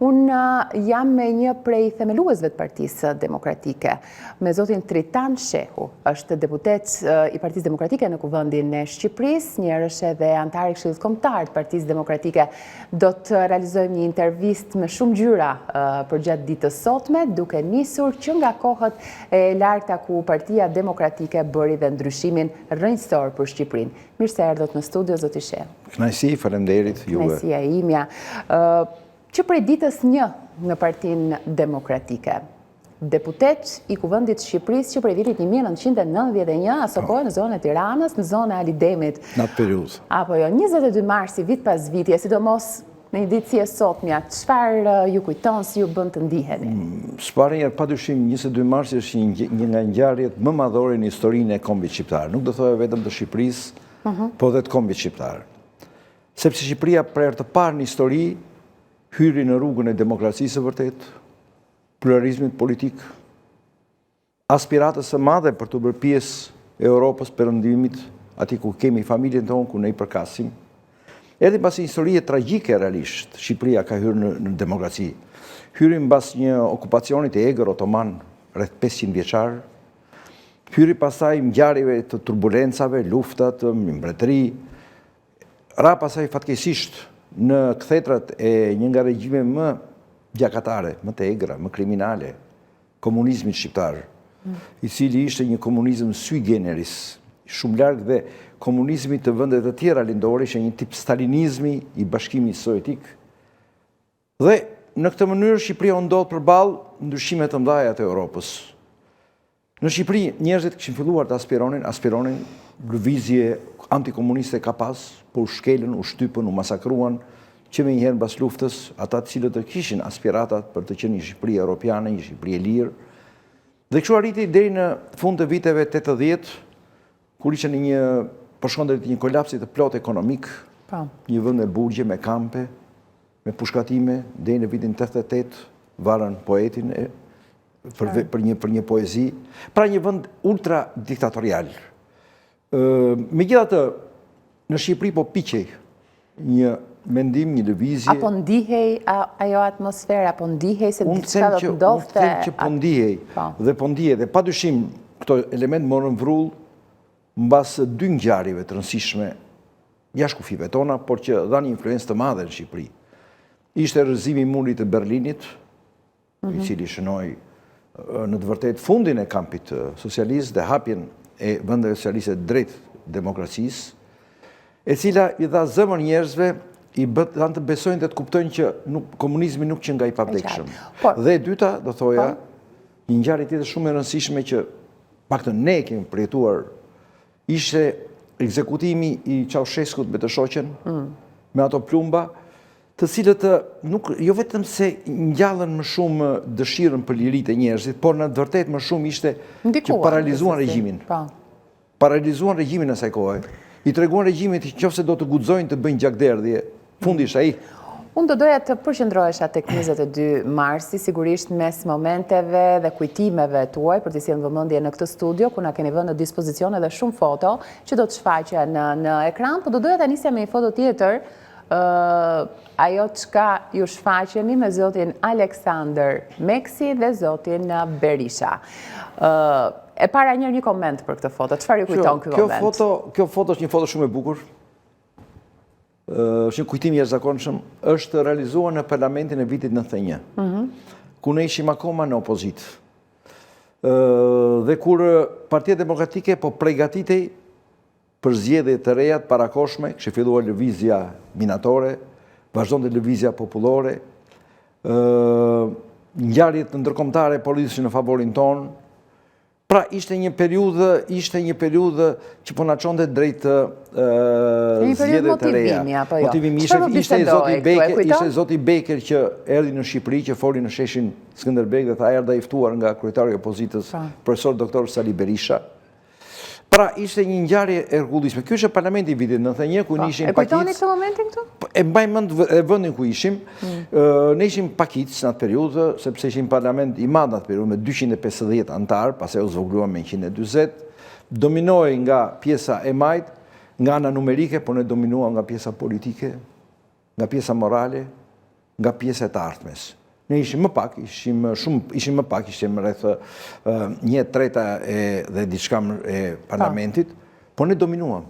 Unë jam me një prej themeluesve të Partisë Demokratike, me zotin Tritan Shehu, është deputet i Partisë Demokratike në Kuvendin e Shqipërisë, njërë është edhe antar i Këshillit Kombëtar të Partisë Demokratike. Do të realizojmë një intervistë me shumë gjyra për gjatë ditës sotme, duke nisur që nga kohët e larta ku Partia Demokratike bëri dhe ndryshimin rrënjësor për Shqipërinë. Mirë se erdhët në studio, zoti Shehu. Kënaqësi, faleminderit juve. Kënaqësia imja. Që prej ditës 1 në Partinë Demokratike, deputet i Kuvendit Shqipërisë që prej vitit 1991, aso kohë në zonën e Tiranës, në zonën e Alidemit. Në atë periudhë. Apo jo, 22 marsi, vit pas vitje, sidomos në një ditë si e sotmja, çfarë ju kujton, si ju bën të ndiheni? S'pare padyshim 22 marsi është një nga ngjarjet më madhore në historinë e kombit shqiptar. Nuk do thoya vetëm të Shqipërisë, po dhe të kombit shqiptar. Sepse Shqipëria për herë të parë në histori hyri në rrugën e demokracisë së vërtet, pluralizmit politik, aspiratës së madhe për të bërë pjesë e Europës perëndimit, aty ku kemi familjen tonë, ku ne i përkasim. Edhe pas një historie tragjike realisht, Shqipëria ka hyrë në demokraci. Hyri mbas një okupacionit e egër otoman rreth 500 vjeçar. Hyri pasaj ngjarjeve të turbulencave, luftat, mbretëri. Ra pasaj fatkeqësisht në kthetrat e një nga regjime më gjakatare, më të egra, më kriminale, komunizmit shqiptar, i cili ishte një komunizëm sui generis, shumë larg dhe komunizmit të vendet të tjera lindore, ishte një tip stalinizmi i Bashkimit Sovjetik. Dhe në këtë mënyrë Shqipëria u ndodh përballë ndryshime të mëdha të Europës. Në Shqipëri njerëzit kishin filluar të aspironin lëvizje antikomuniste ka pas, po u shkelën, u shtypën, u masakruan, që me njëherë mbas luftës, ata të cilët të kishin aspiratat për të qenë një Shqipëri europiane, një Shqipëri e lirë. Dhe kështu arriti deri në fund të viteve 80, kur ishte në një përshkondër të një kolapsi të plot ekonomik, një vend e burgje me kampe, me pushkatime, deri në vitin 88 varën poetin për një poezi, pra një vend ultra diktatorial. Megjithatë, në Shqipëri po piqej një mendim, një lëvizje. Apo ndihej ajo atmosfera, apo ndihej se diçka do të ndodhte? Unë them që po ndihej, dhe po ndihej, dhe padyshim këto element morën vrull mbas dy ngjarjeve të rëndësishme jashtë kufive tona, por që dhanë influencë të madhe në Shqipëri. Ishte rrëzimi i murit të Berlinit, i cili shënoi në të vërtetë fundin e kampit socialist dhe hapjen e vendeve socialiste drejt demokracisë, e cila i dha zemër njerëzve, i dhanë të besojnë dhe të kuptojnë që komunizmi nuk që nga i pavdekshëm. Dhe e dyta, do thoja, një ngjarje tjetër shumë e rëndësishme që paktën ne kemi përjetuar, ishte ekzekutimi i Ceaușescut me të shoqen, me ato plumba, të cilët jo vetëm se ngjallën më shumë dëshirën për liritë e njerëzit, por në të vërtetë më shumë ishte që paralizuan regjimin. Paralizuan regjimin asaj kohe. I treguan regjimit që nëse do të guxojnë të bëjnë gjakderdhje, fundi ishte ai. Unë do doja të përqendrohesha tek 22 marsi, sigurisht mes momenteve dhe kujtimeve tuaj për të sjellë vëmendje në këtë studio, ku na keni vënë në dispozicion edhe shumë foto që do të shfaqen në ekran, por do doja ta nisja me një foto tjetër, ajo çka ju shfaqeni me zotin Aleksandër Meksi dhe zotin Berisha. E para një koment për këtë foto. Çfarë ju kujton ky moment? Kjo foto është një foto shumë e bukur. Është një kujtim i jashtëzakonshëm. Është realizuar në parlamentin e vitit 91, ku ne ishim akoma në opozitë. Dhe kur Partia Demokratike po përgatitej për zgjedhje të reja të parakoshme, kishte filluar lëvizja minatore, vazhdonte lëvizja popullore, ngjarjet ndërkombëtare politike në favorin ton. Pra ishte një periudhë që po na çonte drejt zgjedhjeve të reja. Motivimi ishte zoti Beker që erdhi në Shqipëri, që foli në sheshin Skënderbeg dhe tha erdha i ftuar nga kryetari i opozitës, profesor doktor Sali Berisha. Pra ishte një ngjarje e rregullishme. Ky ishte parlamenti i vitit 91 ku ne ishim pakic. E kujtoni këtë momentin këtu? E mbaj mend vendin ku ishim. Ne ishim pakic në atë periudhë, sepse ishim parlament i madh në atë periudhë me 250 antar, pastaj u zvogëluam me 140. Dominoi nga pjesa e majt, nga ana numerike, por ne dominuam nga pjesa politike, nga pjesa morale, nga pjesa e të ardhmes. Ne ishim më pak, ishim rreth 1/3 dhe diçka e parlamentit, po ne dominuam.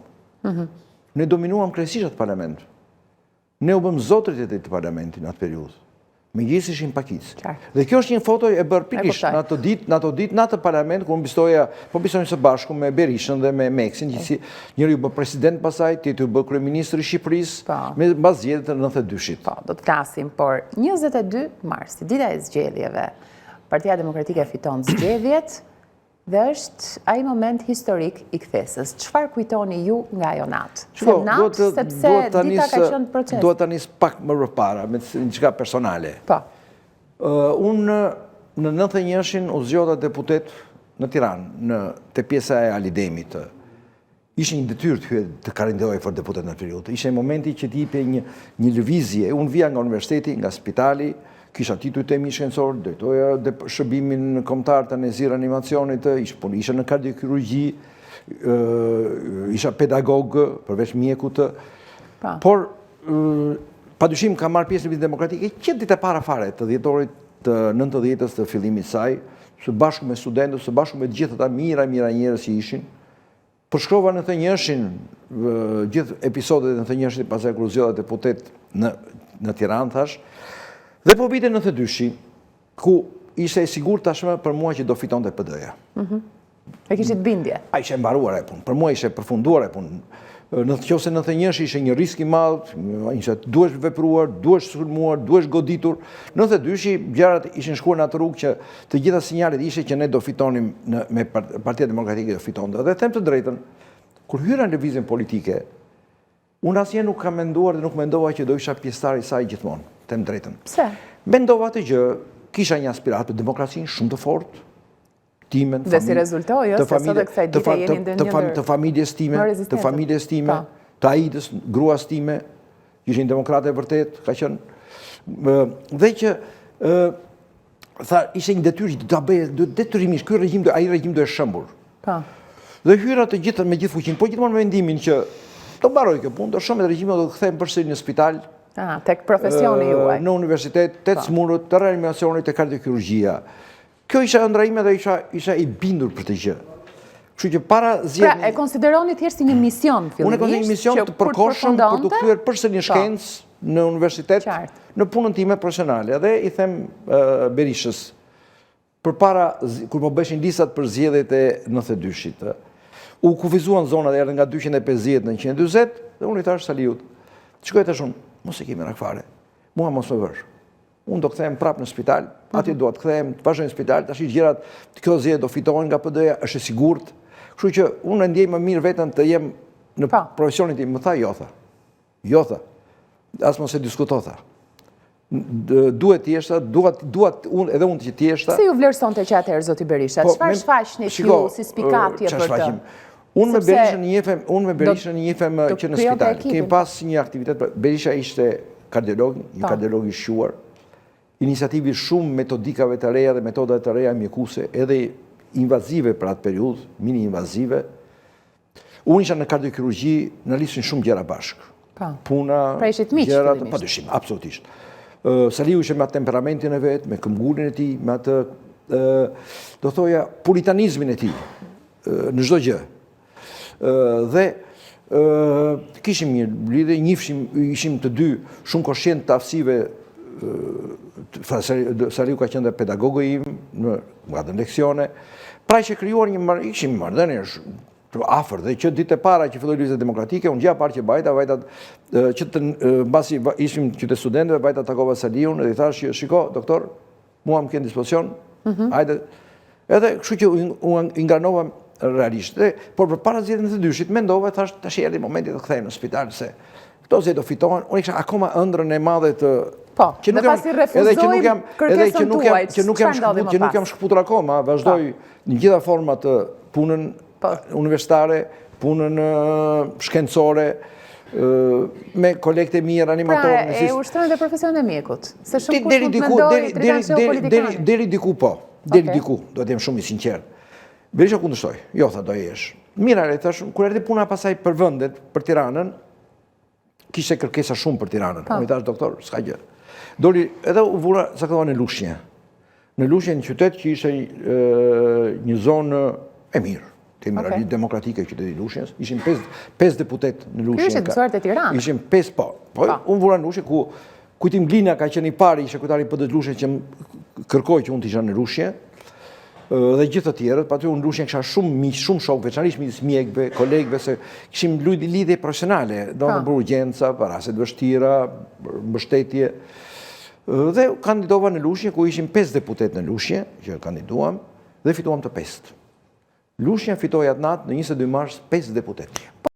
Ne dominuam krejtësisht atë parlament. Ne u bëm zotërit e të parlamentit në atë periudhë. Megjithëse ishim pakic. Dhe kjo është një foto e bërë pikërisht në ato ditë, në atë parlament, ku bistojmë së bashku me Berishën dhe me Meksin, njëri u bë president pasaj, tjetri u bë kryeministri i Shqipërisë, me mbas zgjedhjeve të 92-shit. Po, do të flasim, por 22 mars, dita e zgjedhjeve, Partia Demokratike fiton zgjedhjet dhe është ai moment historik i kthesës. Çfarë kujtoni ju nga ajo natë? Se natë, sepse dita ka qenë proces. Duhet ta nis pak më përpara, me diçka personale. Po. Unë në 91-shin u zgjodha deputet në Tiranë, te pjesa e Alidemit. Ishte një detyrë të kandidohej për deputet në periudhë. Ishte momenti që t'ipe një lëvizje. Unë vija nga universiteti, nga spitali, kisha titull temi shkencor, drejtoja shërbimin kombëtar të nezir animacionit, isha në kardiokirurgji, isha pedagog, përveç mjekut. Por, padyshim ka marrë pjesë në Partinë Demokratike, që ditë e para fare të dhjetorit të 90-s të fillimit saj, së bashku me studentët, së bashku me gjithë ata mira njerëz që ishin. Përshkrova në 91-shin, gjithë episodet në 91-shin, pasaj kur u zgjodha deputet në Tiranë, thash, dhe po vite në 92-shi, ku ishte e sigurt tashmë për mua që do fitonte PD-ja. E kishit bindje? A ishe mbaruar e punë, për mua ishe përfunduar e punë. Nëse në 91-shi ishe një risk i madh, duhesh vepruar, duhesh sulmuar, duhesh goditur. Në 92-shi gjërat ishin shkuar në atë rrugë që të gjitha sinjalet ishe që ne do fitonim me Partia Demokratike do fitonte. Dhe them të drejtën, kur hyra në lëvizjen politike, unë asnjëherë nuk kam menduar dhe nuk mendova që do isha pjesëtar i saj gjithmonë. Them drejtën. Pse? Mendova të gjë, kisha një aspirat për demokracinë shumë të fortë, timen, dhe si rezultoi, se sot e kësaj dite jeni ndonjëherë të familjes time, të Aidës, gruas time, ishin demokrate e vërtet, ka qenë, dhe që ishte një detyrë që ta bëje detyrimisht, ai regjim do e shëmbur. Dhe hyra të gjithë me gjithë fuqinë, po gjithmonë me mendimin që do mbaroj kjo punë, do shëmbet regjimin, do të kthehem përsëri në spital, tek profesioni juaj. Në universitet, të smurët, të reanimacionit, të kardiokirurgjia. Kjo isha ëndra ime dhe isha i bindur për të gjë. Kështu që para zgjedhjeve. Pra, e konsideroni thjesht si një mision fillimisht? Unë e konsideroj një mision të përkohshëm për të kthyer përsëri në shkencë në universitet, në punën time profesionale. Dhe i them Berishës, përpara kur po bëshin listat për zgjedhjet e 92-shit, u kufizuan zonat erdhën nga 250 në 140 dhe unë i thash Saliut, shkoj tash unë, mos e kemi rakfare. Mua mos më vësh. Unë do kthehem prapë në spital, atje do të kthehem, të vazhdoj në spital, tash gjërat kjo zgjedhje do fitohen nga PD-ja, është e sigurt. Kështu që unë ndjej më mirë veten të jem në profesionin tim, më tha jo tha. Jo tha. As mos e diskuto tha. Duhet tjeshta, duhet edhe unë që tjeshta. Si ju vlerësonte që atëherë zoti Berisha? Çfarë shfaqni ju si spikatje për të? Unë me Berishën njefem që në spital. Kemi pas një aktivitet, Berisha ishte kardiolog, një kardiolog i shquar, iniciativi shumë metodikave të reja dhe metodave të reja mjekuse, edhe invazive për atë periudhë, mini invazive. Unë isha në kardiokirurgji, në listin shumë gjëra bashkë. Puna, gjërat, padyshim, absolutisht. Saliu ishe me atë temperamentin e vetë, me këmbgulin e tij, me atë, do thoja, puritanizmin e tij, në çdo gjë. Dhe kishim një lidhje, ishim të dy shumë koshient të aftësive. Saliu ka qenë dhe pedagogë im, nga dhe në leksione. Pra që krijuar ishim marrëdhënie afër dhe që ditë e para që filloi lëvizja demokratike, unë gjë parë që vajta që mbasi ishim qytet studentëve, vajta takova Saliun dhe i thash, shiko, doktor, mua më ke në dispozicion, hajde. Edhe kështu që unë ingranova realisht. Por përpara zgjedhjeve të 92-shit mendova, thash, tash erdhi momenti të kthehem në spital se këto zgjedhje do fitohen. Unë kisha akoma ëndrrën e madhe të dhe pasi refuzojmë kërkesën tuaj, që nuk jam shkëputur akoma, vazhdoj në gjitha format të punën universitare, punën shkencore, me kolegët e mirë, animatorë. Pra, e ushtrojnë dhe profesionin e mjekut? Se shumë kush mund të mendojë drejtësisht politikane? Deri diku po, deri diku, do të jem shumë i sinqert. Berisha kundërshtoi, jo tha do jesh. Mira, thash, kur erdhi puna pasaj për vendet, për Tiranën, kishte kërkesa shumë për Tiranën. Unë i thash doktor, s'ka gjë. Doli edhe u vura saktova në Lushnjë. Në Lushnjë, në qytet që ishte një zonë e mirë. Temi demokratike e qytetit Lushnjës. Ishim 5 deputet në Lushnjë. Ky ishte mësuar te Tirana. Ishim 5 po. Unë vura në Lushnjë ku Kujtim Glina ka qenë i pari, ishte kryetari i PD-s Lushnjë që më kërkoi që unë të isha në Lushnjë. Dhe gjithë të tjerët, pa aty unë Lushnjë kisha shumë miq, shumë shok, veçanërisht midis mjekëve, kolegëve, se kishim lidhje profesionale, domethënë për urgjenca, për raste të vështira, për mbështetje. Dhe kandidova në Lushnjë ku ishim 5 deputet në Lushnjë, që kandiduam dhe fituam të 5. Lushnjë fitoi atë natë në 22 mars 5 deputet.